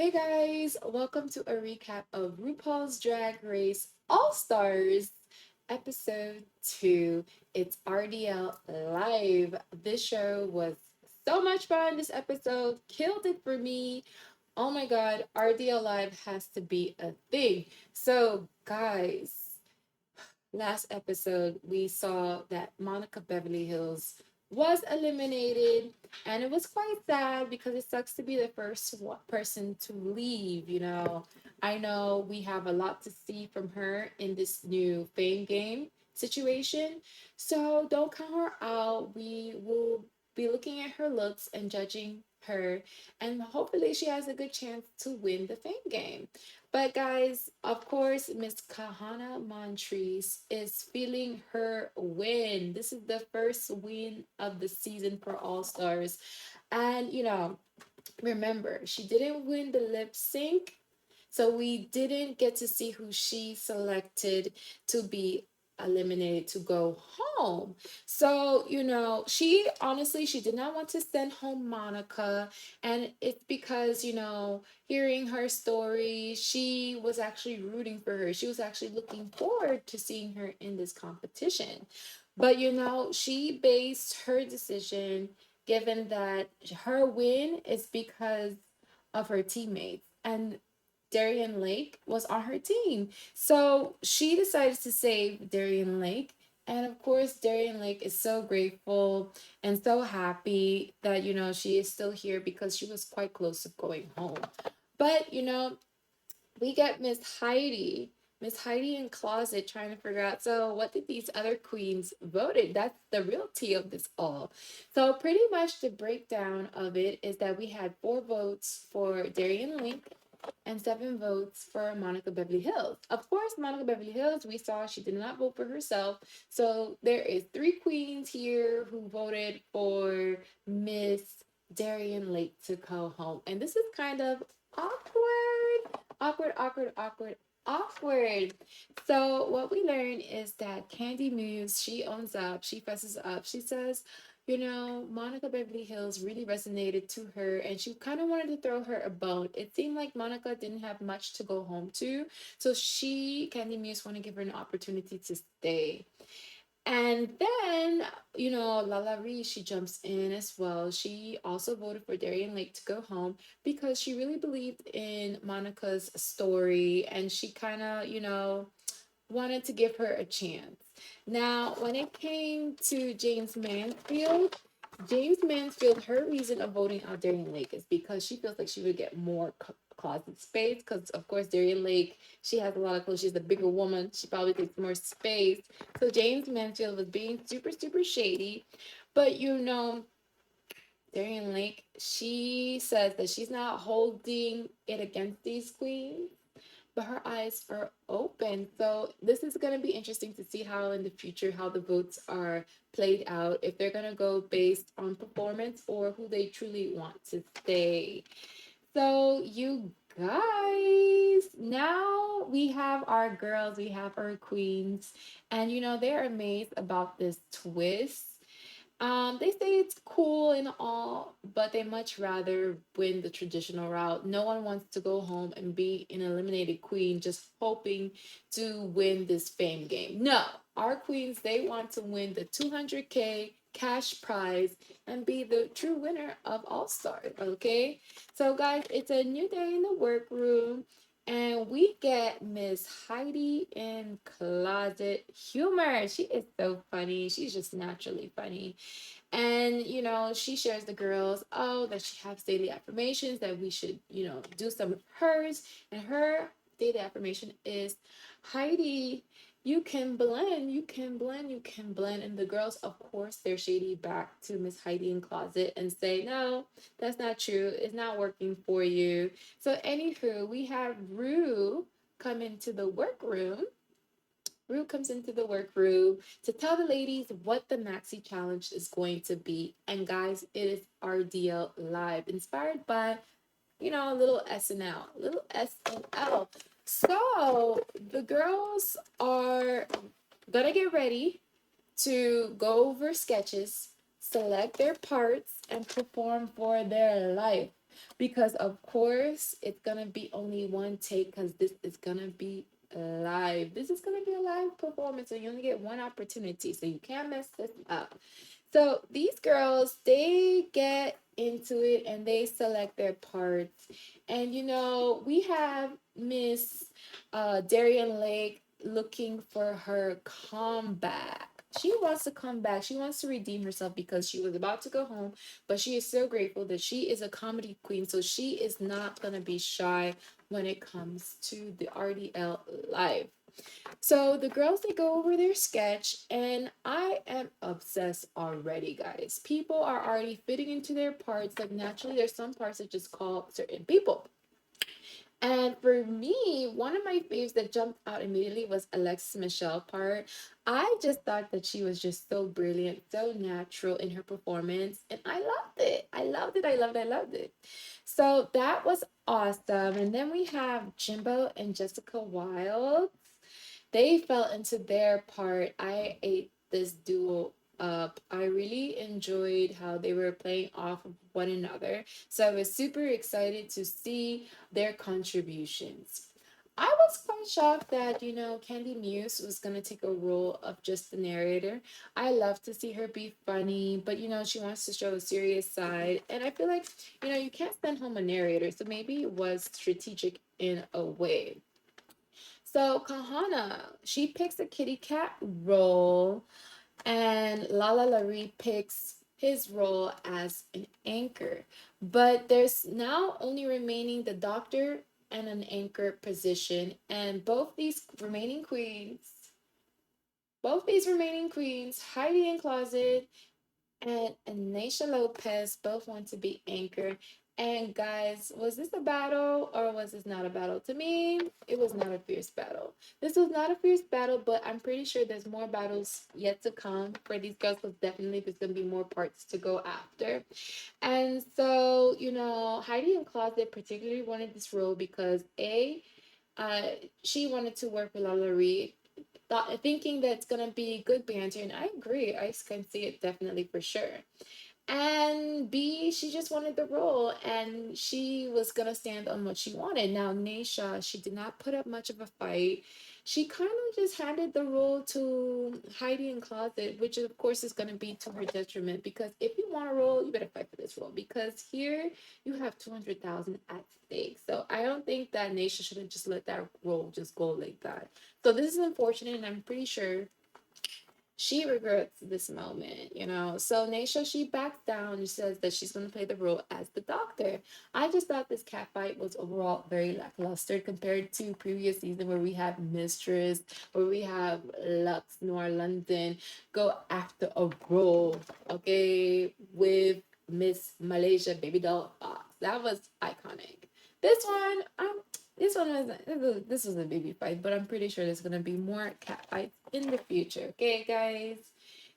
Hey guys, welcome to a recap of RuPaul's Drag Race All Stars episode 2. It's RDL Live. This show was so much fun. This episode killed it for me. Oh my god, RDL Live has to be a thing. So, guys, last episode, we saw that Monica Beverly Hills was eliminated, and it was quite sad because it sucks to be the first person to leave. I know we have a lot to see from her in this new fame game situation, so don't count her out. We will be looking at her looks and judging her, and hopefully, she has a good chance to win the fame game. But guys, of course, Miss Kahana Montrese is feeling her win. This is the first win of the season for All Stars. And remember, she didn't win the lip sync, so we didn't get to see who she selected to be eliminated to go home. So, she honestly she did not want to send home Monica, and it's because, hearing her story, she was actually rooting for her. She was actually looking forward to seeing her in this competition. But she based her decision given that her win is because of her teammates. And Darian Lake was on her team. So she decided to save Darian Lake. And of course, Darian Lake is so grateful and so happy that, she is still here because she was quite close to going home. But, we get Miss Heidi. Miss Heidi in closet trying to figure out, so what did these other queens voted? That's the real tea of this all. So pretty much the breakdown of it is that we had 4 votes for Darian Link and 7 votes for Monica Beverly Hills. Of course, Monica Beverly Hills, we saw she did not vote for herself. So there is 3 queens here who voted for Miss Darian Lake to go home. And this is kind of awkward. Awkward, awkward, awkward, awkward. So what we learn is that Candy Muse, she owns up, she fesses up. She says, Monica Beverly Hills really resonated to her and she kind of wanted to throw her a bone. It seemed like Monica didn't have much to go home to. So Candy Muse, want to give her an opportunity to stay. And then, Lala Ree, she jumps in as well. She also voted for Darian Lake to go home because she really believed in Monica's story and she kind of, wanted to give her a chance. Now, when it came to James Mansfield, her reason of voting out Darian Lake is because she feels like she would get more closet space. Because of course, Darian Lake, she has a lot of clothes. She's a bigger woman. She probably takes more space. So James Mansfield was being super, super shady. But Darian Lake, she says that she's not holding it against these queens, but her eyes are open. So this is going to be interesting to see how in the future how the votes are played out, if they're going to go based on performance or who they truly want to stay. So you guys, now we have our girls, we have our queens, and they're amazed about this twist. They say it's cool and all, but they much rather win the traditional route. No one wants to go home and be an eliminated queen just hoping to win this fame game. No, our queens, they want to win the 200K cash prize and be the true winner of All Stars, okay? So, guys, it's a new day in the workroom. And we get Miss Heidi in Closet Humor. She is so funny. She's just naturally funny. And, she shares the girls, that she has daily affirmations that we should, do some of hers. And her daily affirmation is Heidi, you can blend, you can blend, you can blend. And the girls, of course, they're shady back to Miss Heidi in closet and say, no, that's not true. It's not working for you. So, anywho, we have Rue come into the workroom. Rue comes into the workroom to tell the ladies what the Maxi Challenge is going to be. And guys, it is RDL Live, inspired by, a little SNL, little SNL. So the girls are gonna get ready to go over sketches, select their parts, and perform for their life. because of course it's gonna be only one take because this is gonna be live. This is gonna be a live performance, so you only get one opportunity, so you can't mess this up. So these girls, they get into it and they select their parts. And we have Miss Darian Lake looking for her comeback. She wants to come back. She wants to redeem herself because she was about to go home, but she is so grateful that she is a comedy queen. So she is not going to be shy when it comes to the RDL live. So the girls, they go over their sketch, and I am obsessed already, guys. People are already fitting into their parts. Like naturally, there's some parts that just call certain people. And for me, one of my faves that jumped out immediately was Alexis Michelle part. I just thought that she was just so brilliant, so natural in her performance, and I loved it. I loved it. I loved it. I loved it. So that was awesome. And then we have Jimbo and Jessica Wilde. They fell into their part. I ate this duo up. I really enjoyed how they were playing off of one another. So I was super excited to see their contributions. I was quite shocked that, Candy Muse was going to take a role of just the narrator. I love to see her be funny, but, she wants to show a serious side. And I feel like, you can't send home a narrator. So maybe it was strategic in a way. So Kahana, she picks a kitty cat role, and Lala Larry picks his role as an anchor. But there's now only remaining the doctor and an anchor position, and both these remaining queens, Heidi and Closet and Anisha Lopez both want to be anchor. And guys, was this a battle or was this not a battle? To me, it was not a fierce battle. This was not a fierce battle, but I'm pretty sure there's more battles yet to come for these girls because definitely there's going to be more parts to go after. And so, Heidi and Closet particularly wanted this role because uh, she wanted to work with Lalaurie, thinking that's gonna be good banter, and I agree. I can see it definitely for sure. And B, she just wanted the role and she was gonna stand on what she wanted. Now, Naisha, she did not put up much of a fight. She kind of just handed the role to Heidi in Closet, which of course is gonna be to her detriment because if you want a role, you better fight for this role because here you have 200,000 at stake. So I don't think that Naisha should have just let that role just go like that. So this is unfortunate, and I'm pretty sure she regrets this moment. So Naisha, she backs down and says that she's going to play the role as the doctor. I just thought this cat fight was overall very lackluster compared to previous season where we have Mistress, where we have Lux Noir London go after a role, okay, with Miss Malaysia Baby Doll Fox. That was iconic. This one, this was a baby fight, but I'm pretty sure there's gonna be more cat fights in the future. Okay, guys.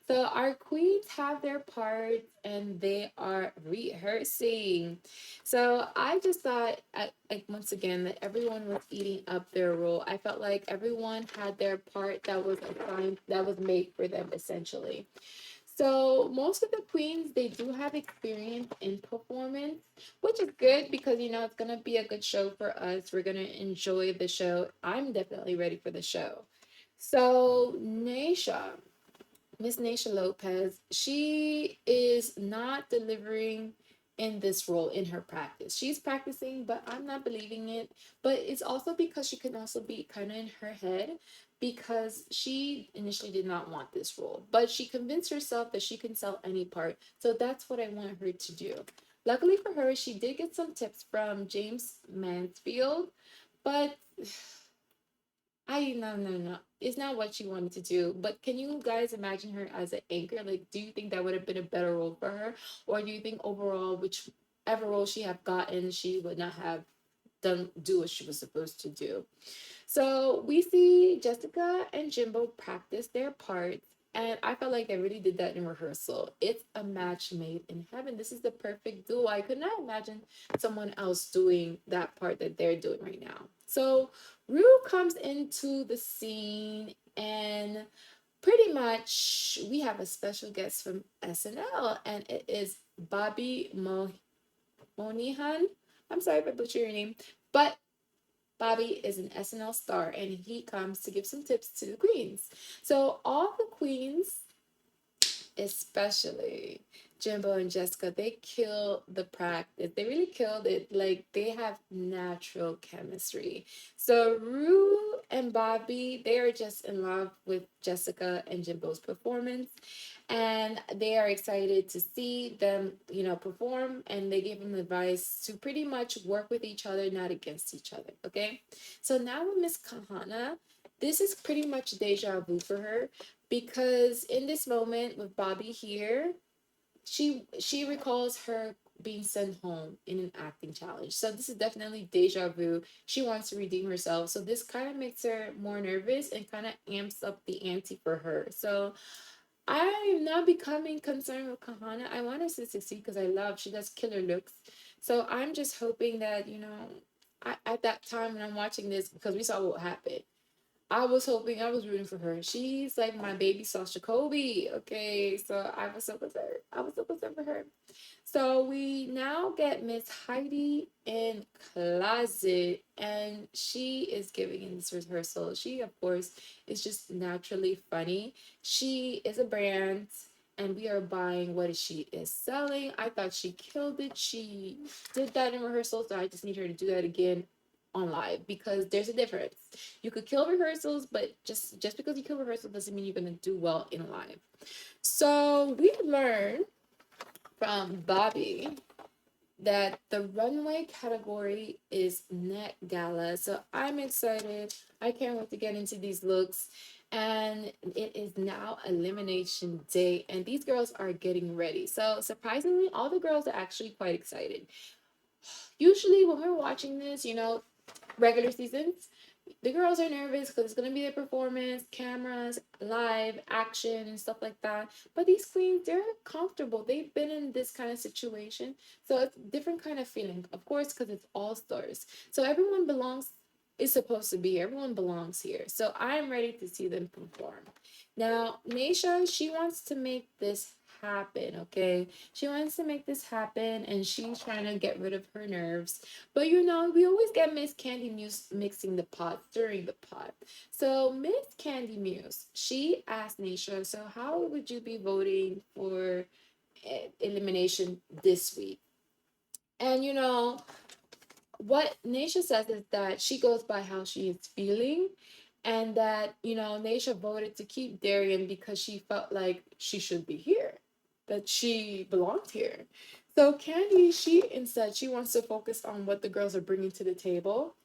So our queens have their parts and they are rehearsing. So I just thought, like once again, that everyone was eating up their role. I felt like everyone had their part that was assigned, that was made for them essentially. So most of the queens, they do have experience in performance, which is good because it's gonna be a good show for us. We're gonna enjoy the show. I'm definitely ready for the show. So Naisha, Miss Naisha Lopez, she is not delivering in this role in her practice. She's practicing, but I'm not believing it. But it's also because she can also be kind of in her head because she initially did not want this role, but she convinced herself that she can sell any part. So that's what I want her to do. Luckily for her, she did get some tips from James Mansfield, but no. It's not what she wanted to do. But can you guys imagine her as an anchor? Like, do you think that would have been a better role for her? Or do you think overall, whichever role she have gotten, she would not have do what she was supposed to do? So we see Jessica and Jimbo practice their parts, and I felt like they really did that in rehearsal. It's a match made in heaven. This is the perfect duo. I could not imagine someone else doing that part that they're doing right now. So Rue comes into the scene, and pretty much we have a special guest from SNL, and it is Bobby Onihan. I'm sorry if I butchered your name, but Bobby is an SNL star and he comes to give some tips to the queens. So all the queens, especially Jimbo and Jessica, they killed the practice. They really killed it. Like they have natural chemistry. So Rue and Bobby, they are just in love with Jessica and Jimbo's performance. And they are excited to see them, perform. And they give them advice to pretty much work with each other, not against each other. Okay. So now with Miss Kahana, this is pretty much deja vu for her because in this moment with Bobby here, she recalls her being sent home in an acting challenge. So this is definitely deja vu. She wants to redeem herself. So this kind of makes her more nervous and kind of amps up the ante for her. So I'm not becoming concerned with Kahana. I want her to succeed because I love she does killer looks. So I'm just hoping that, at that time when I'm watching this, because we saw what happened, I was hoping, I was rooting for her. She's like my baby Sasha Kobe. Okay, so I was so concerned. I was so concerned for her. So we now get Miss Heidi in closet, and she is giving in this rehearsal. She, of course, is just naturally funny. She is a brand, and we are buying what she is selling. I thought she killed it. She did that in rehearsal, so I just need her to do that again on live because there's a difference. You could kill rehearsals, but just because you kill rehearsals doesn't mean you're gonna do well in live. So we learned from Bobby that the runway category is Net Gala. So I'm excited. I can't wait to get into these looks. And it is now elimination day, and these girls are getting ready. So surprisingly, all the girls are actually quite excited. Usually, when we're watching this, regular seasons, the girls are nervous because it's gonna be a performance, cameras, live action, and stuff like that. But these queens, they're comfortable. They've been in this kind of situation, so it's a different kind of feeling. Of course, because it's all stars, so everyone belongs. Is supposed to be. Everyone belongs here. So I'm ready to see them perform. Now, Naisha, she wants to make this happen, okay? She wants to make this happen and she's trying to get rid of her nerves. But we always get Miss Candy Muse mixing the pot, stirring the pot. So Miss Candy Muse, she asked Naisha, so how would you be voting for elimination this week? And what Naisha says is that she goes by how she is feeling, and that Naisha voted to keep Darian because she felt like she should be here, that she belonged here. So Candy, she wants to focus on what the girls are bringing to the table.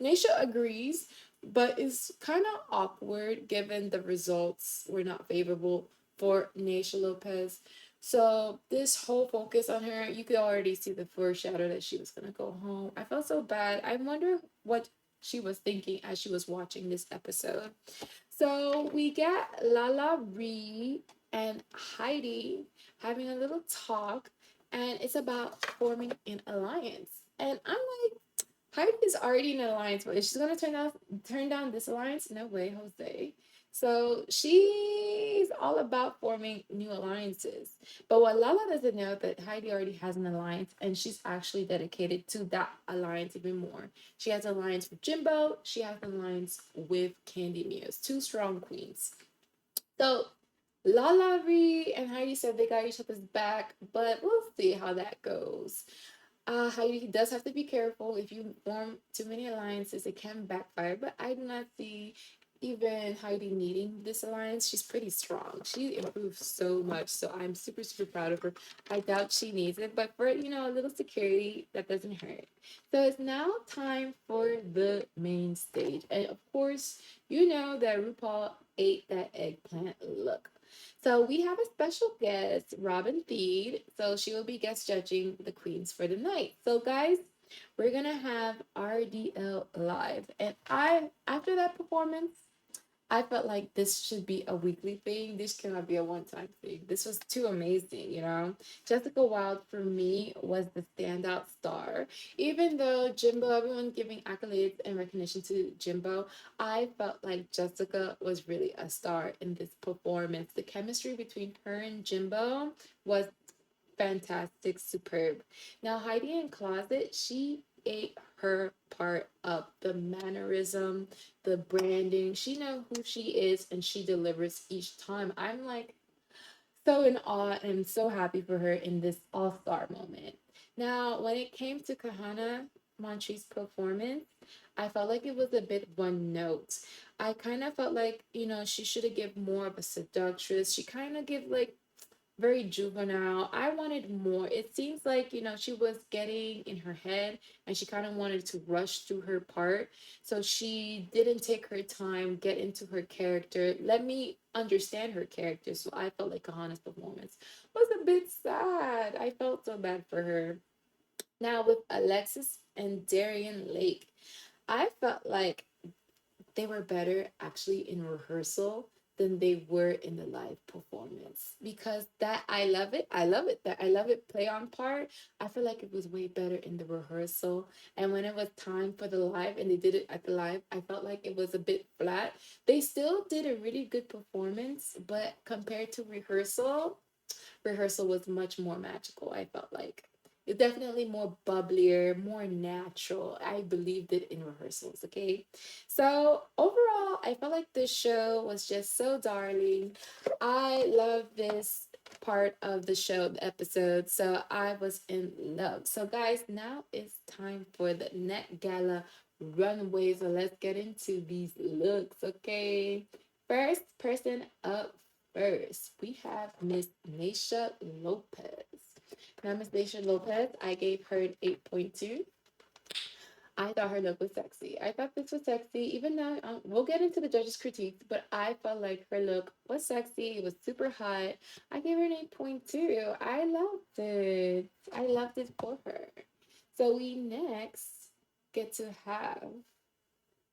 Naisha agrees, but is kind of awkward given the results were not favorable for Naisha Lopez. So this whole focus on her, you could already see the foreshadow that she was gonna go home. I felt so bad. I wonder what she was thinking as she was watching this episode. So we get Lala Ree and Heidi having a little talk, and it's about forming an alliance. And I'm like, Heidi is already in an alliance, but is she gonna turn down this alliance? No way, Jose. So she's all about forming new alliances. But what Lala doesn't know that Heidi already has an alliance, and she's actually dedicated to that alliance even more. She has an alliance with Jimbo. She has an alliance with Candy Muse, two strong queens. So Lala Ree and Heidi said they got each other's back, but we'll see how that goes. Heidi does have to be careful. If you form too many alliances, it can backfire. But I do not see even Heidi needing this alliance. She's pretty strong. She improved so much. So I'm super, super proud of her. I doubt she needs it. But for, a little security, that doesn't hurt. So it's now time for the main stage. And of course, you know that RuPaul ate that eggplant look. So we have a special guest, Robin Thede. So she will be guest judging the queens for the night. So guys, we're gonna have RDL live. And after that performance, I felt like this should be a weekly thing. This cannot be a one-time thing. This was too amazing. Jessica Wilde for me was the standout star. Even though Jimbo, everyone giving accolades and recognition to Jimbo, I felt like Jessica was really a star in this performance. The chemistry between her and Jimbo was fantastic, superb. Now, Heidi in Closet, she ate her part up. The mannerism, the branding. She know who she is and she delivers each time. I'm like so in awe and so happy for her in this all-star moment. Now, when it came to Kahana Montrese performance, I felt like it was a bit one note. I kind of felt like, she should have given more of a seductress. She kind of give like very juvenile. I wanted more. It seems like, she was getting in her head and she kind of wanted to rush through her part. So she didn't take her time, get into her character, let me understand her character. So I felt like Kahana's performance was a bit sad. I felt so bad for her. Now with Alexis and Darian Lake, I felt like they were better actually in rehearsal than they were in the live performance, because that I love it that I love it play on part. I feel like it was way better in the rehearsal, and when it was time for the live and they did it at the live, I felt like it was a bit flat. They still did a really good performance, but compared to rehearsal was much more magical. I felt like it's definitely more bubblier, more natural. I believed it in rehearsals. Okay, so overall, I felt like this show was just so darling. I love this part of the show, the episode. So I was in love. So guys, now it's time for the Net Gala runway. So let's get into these looks. Okay, first person up first, we have Miss Naisha Lopez. Now, Miss Naisha Lopez, I gave her an 8.2. I thought her look was sexy. I thought this was sexy, even though we'll get into the judges' critiques, but I felt like her look was sexy. It was super hot. I gave her an 8.2. I loved it. I loved it for her. So we next get to have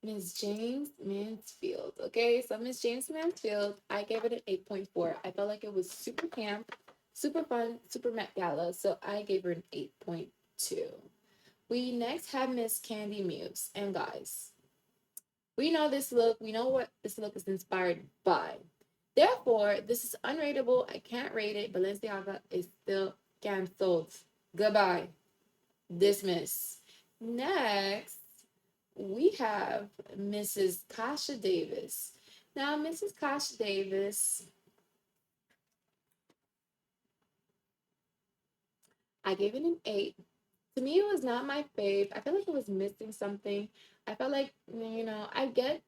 Miss James Mansfield. Okay, so Miss James Mansfield, I gave it an 8.4. I felt like it was super camp, super fun, super Met Gala. So I gave her an 8.2. We next have Miss Candy Muse. And guys, we know this look, we know what this look is inspired by. Therefore, this is unrateable. I can't rate it. Balenciaga is still canceled. Goodbye. Dismiss. Next, we have Mrs. Kasha Davis. Now, Mrs. Kasha Davis, I gave it an 8. To me, it was not my fave. I felt like it was missing something. I felt like, I get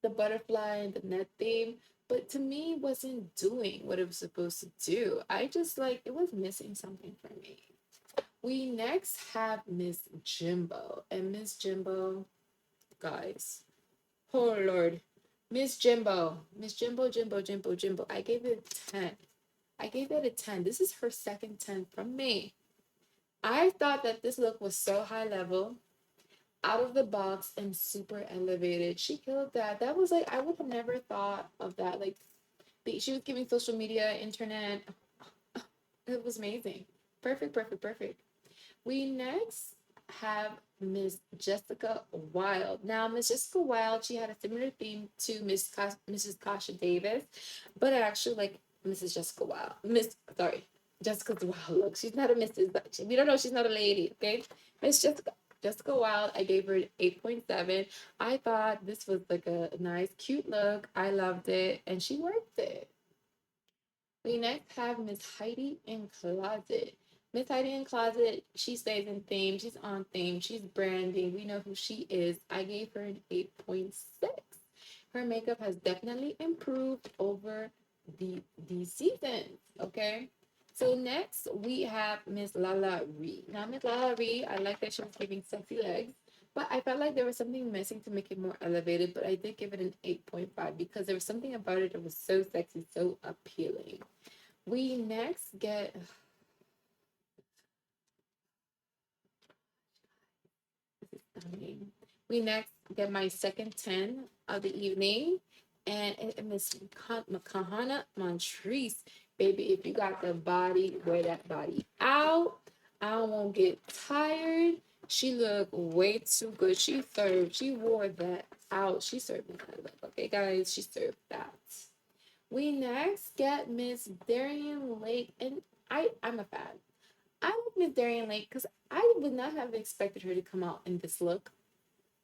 the butterfly and the net theme, but to me, it wasn't doing what it was supposed to do. I just like, it was missing something for me. We next have Miss Jimbo. And Miss Jimbo, guys, oh Lord. Miss Jimbo. I gave it a 10. I gave it a 10. This is her second 10 from me. I thought that this look was so high level, out of the box, and super elevated. She killed that. That was like, I would have never thought of that. Like, she was giving social media, internet. It was amazing. Perfect, perfect, perfect. We next have Miss Jessica Wilde. Now, Miss Jessica Wilde, she had a similar theme to Mrs. Kasha Davis, but I actually like Mrs. Jessica Wilde. Jessica's Wild look. She's not a Mrs. We don't know. She's not a lady. Okay, Miss Jessica Wilde. I gave her an 8.7. I thought this was like a nice, cute look. I loved it, and she worked it. We next have Miss Heidi in Closet. Miss Heidi in Closet, she stays in theme. She's on theme. She's branding. We know who she is. I gave her an 8.6. Her makeup has definitely improved over these seasons. Okay. So next we have Miss Lala Ree. Now Miss Lala Ree, I like that she was giving sexy legs, but I felt like there was something missing to make it more elevated. But I did give it an 8.5 because there was something about it that was so sexy, so appealing. We next get stunning. We next get my second 10 of the evening, and Miss Kahana Montrese. Baby, if you got the body, wear that body out. I won't get tired. She looked way too good. She wore that out. She served me that look. Okay, guys, she served that. We next get Miss Darian Lake, and I'm a fan. I like Miss Darian Lake because I would not have expected her to come out in this look.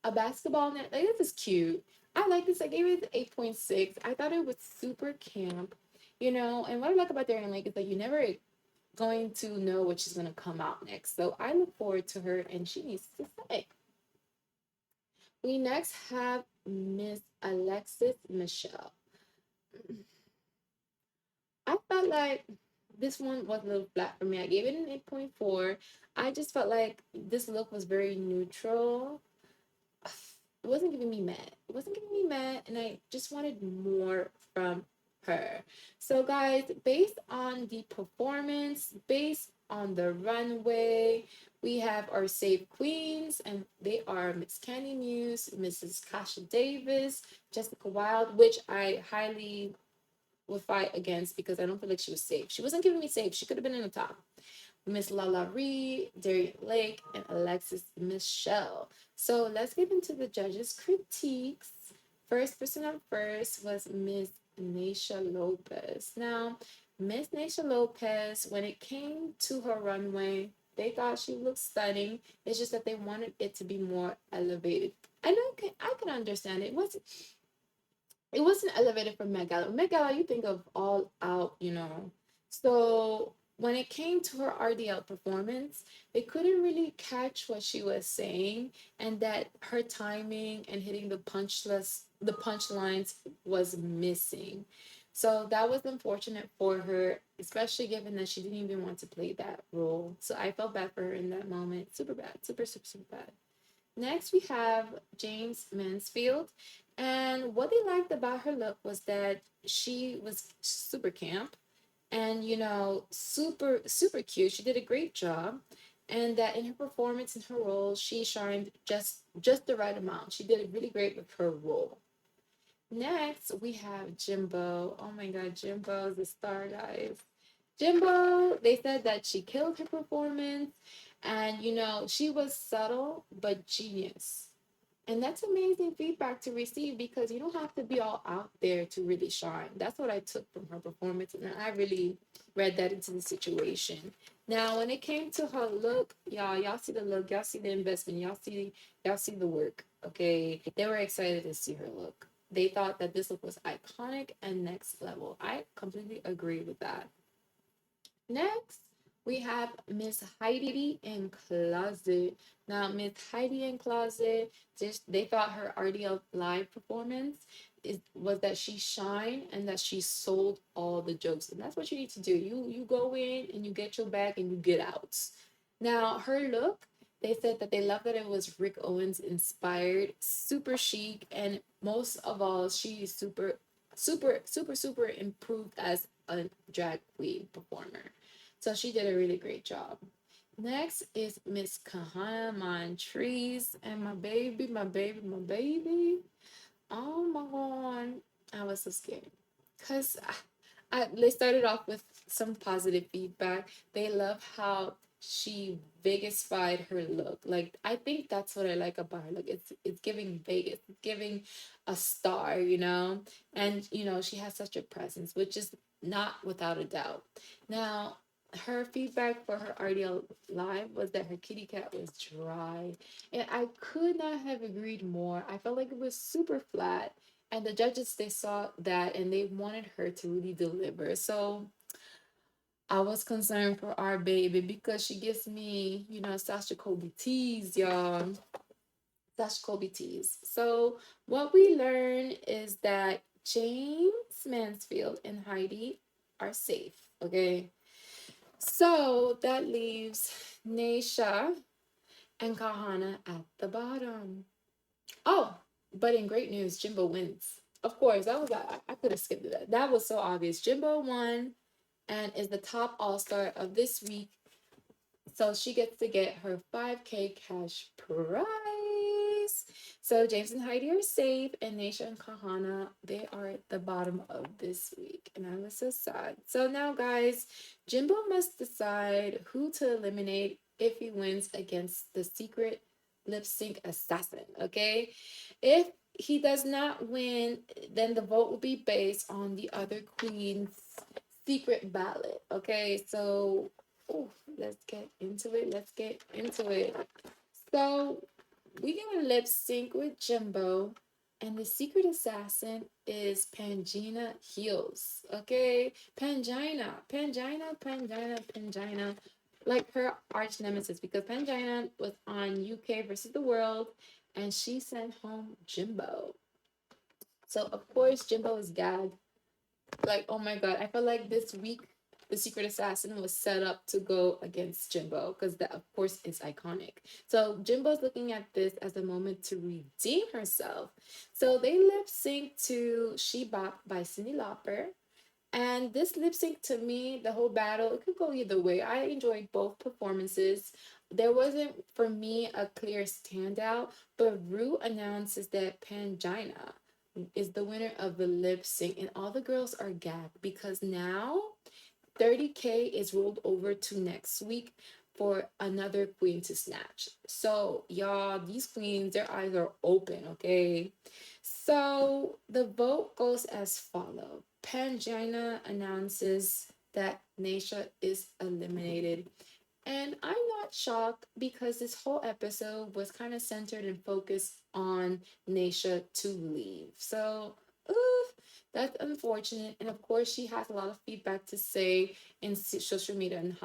A basketball net, like this is cute. I like this. I gave it 8.6. I thought it was super camp, you know. And what I like about Darian Lake is that you never going to know what she's gonna come out next. So I look forward to her, and she needs to say. We next have Miss Alexis Michelle. I felt like this one was a little flat for me. I gave it an 8.4. I just felt like this look was very neutral. It wasn't giving me mad. It wasn't giving me mad, and I just wanted more from her. So, guys, based on the performance, based on the runway, we have our safe queens, and they are Miss Candy Muse, Mrs. Kasha Davis, Jessica Wilde, which I highly would fight against because I don't feel like she was safe. She wasn't giving me safe. She could have been in the top. Miss Lala Reed, Darian Lake, and Alexis Michelle. So let's get into the judges' critiques. First person up first was Miss Naisha Lopez. Now, Miss Naisha Lopez, when it came to her runway, they thought she looked stunning. It's just that they wanted it to be more elevated. And I can understand it. It wasn't elevated from Met Gala. Met Gala, you think of all out, you know. So when it came to her RDL performance, they couldn't really catch what she was saying, and that her timing and hitting the punchlines was missing. So that was unfortunate for her, especially given that she didn't even want to play that role. So I felt bad for her in that moment. Super bad. Super, super, super bad. Next, we have James Mansfield. And what they liked about her look was that she was super camp and, you know, super, super cute. She did a great job. And that in her performance in her role, she shined just the right amount. She did it really great with her role. Next, we have Jimbo. Oh my God, Jimbo is a star, guys. Jimbo, they said that she killed her performance, and you know, she was subtle but genius. And that's amazing feedback to receive because you don't have to be all out there to really shine. That's what I took from her performance, and I really read that into the situation. Now, when it came to her look, y'all see the look, y'all see the investment, y'all see the work. Okay, they were excited to see her look. They thought that this look was iconic and next level. I completely agree with that. Next, we have Miss Heidi in Closet. Now, Miss Heidi in Closet, just they thought her RDL live performance was that she shined and that she sold all the jokes, and that's what you need to do. You go in and you get your bag and you get out. Now, her look. They said that they loved that it was Rick Owens inspired, super chic, and most of all, she's super, super, super, super improved as a drag queen performer. So she did a really great job. Next is Miss Kahana Montrese and my baby, my baby, my baby. Oh my god, I was so scared because they started off with some positive feedback. They love how she Vegas-fied her look. Like I think that's what I like about her look. It's giving Vegas, it's giving a star, you know, and you know she has such a presence, which is not without a doubt. Now. Her feedback for her RDL live was that her kitty cat was dry, and I could not have agreed more. I felt like it was super flat, and the judges they saw that and they wanted her to really deliver. So I was concerned for our baby because she gives me, you know, Sasha Kobe tease, y'all. Sasha Kobe tease. So what we learn is that James Mansfield and Heidi are safe. Okay. So that leaves Naisha and Kahana at the bottom. Oh, but in great news, Jimbo wins. Of course, that was I could have skipped that. That was so obvious. Jimbo won and is the top all star of this week. So she gets to get her 5K cash prize. So James and Heidi are safe, and Naisha and Kahana, they are at the bottom of this week. And I was so sad. So now, guys, Jimbo must decide who to eliminate if he wins against the secret lip sync assassin. Okay. If he does not win, then the vote will be based on the other queen's secret ballot. Okay. So Oh, let's get into it. Let's get into it. So we got a lip sync with Jimbo, and the secret assassin is Pangina Heels. Okay, Pangina, like her arch nemesis, because Pangina was on UK versus the world, and she sent home Jimbo. So of course Jimbo is gagged. Like, oh my god, I felt like this week the secret assassin was set up to go against Jimbo, because that of course is iconic. So Jimbo's looking at this as a moment to redeem herself. So they lip sync to She Bop by Cyndi Lauper. And this lip sync, to me, the whole battle, it could go either way. I enjoyed both performances. There wasn't, for me, a clear standout, but Rue announces that Pangina is the winner of the lip sync, and all the girls are gagged because now 30K is rolled over to next week for another queen to snatch. So, y'all, these queens, their eyes are open, okay? So, the vote goes as follow. Pangina announces that Naisha is eliminated. And I'm not shocked because this whole episode was kind of centered and focused on Naisha to leave. So, oof, that's unfortunate. And of course, she has a lot of feedback to say in social media and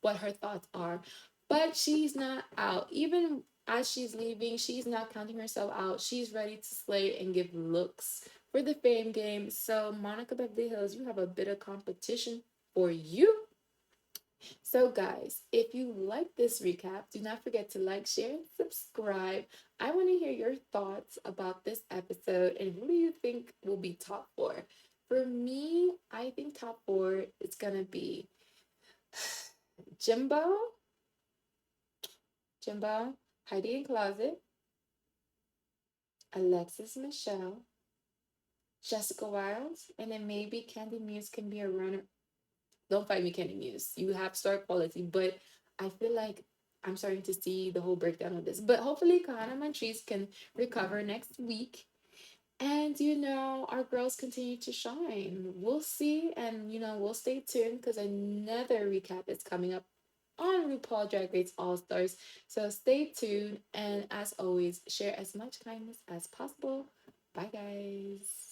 what her thoughts are. But she's not out. Even as she's leaving, she's not counting herself out. She's ready to slay and give looks for the fame game. So, Monica Beverly Hills, you have a bit of competition for you. So, guys, if you like this recap, do not forget to like, share, and subscribe. I want to hear your thoughts about this episode and who do you think will be top four? For me, I think top four is going to be Jimbo, Heidi in Closet, Alexis Michelle, Jessica Wiles, and then maybe Candy Muse can be a runner. Don't fight me, Candy Muse. You have star quality, but I feel like I'm starting to see the whole breakdown of this. But hopefully, Kahana Montrese can recover next week. And, our girls continue to shine. We'll see. And, we'll stay tuned because another recap is coming up on RuPaul Drag Race All Stars. So stay tuned. And as always, share as much kindness as possible. Bye, guys.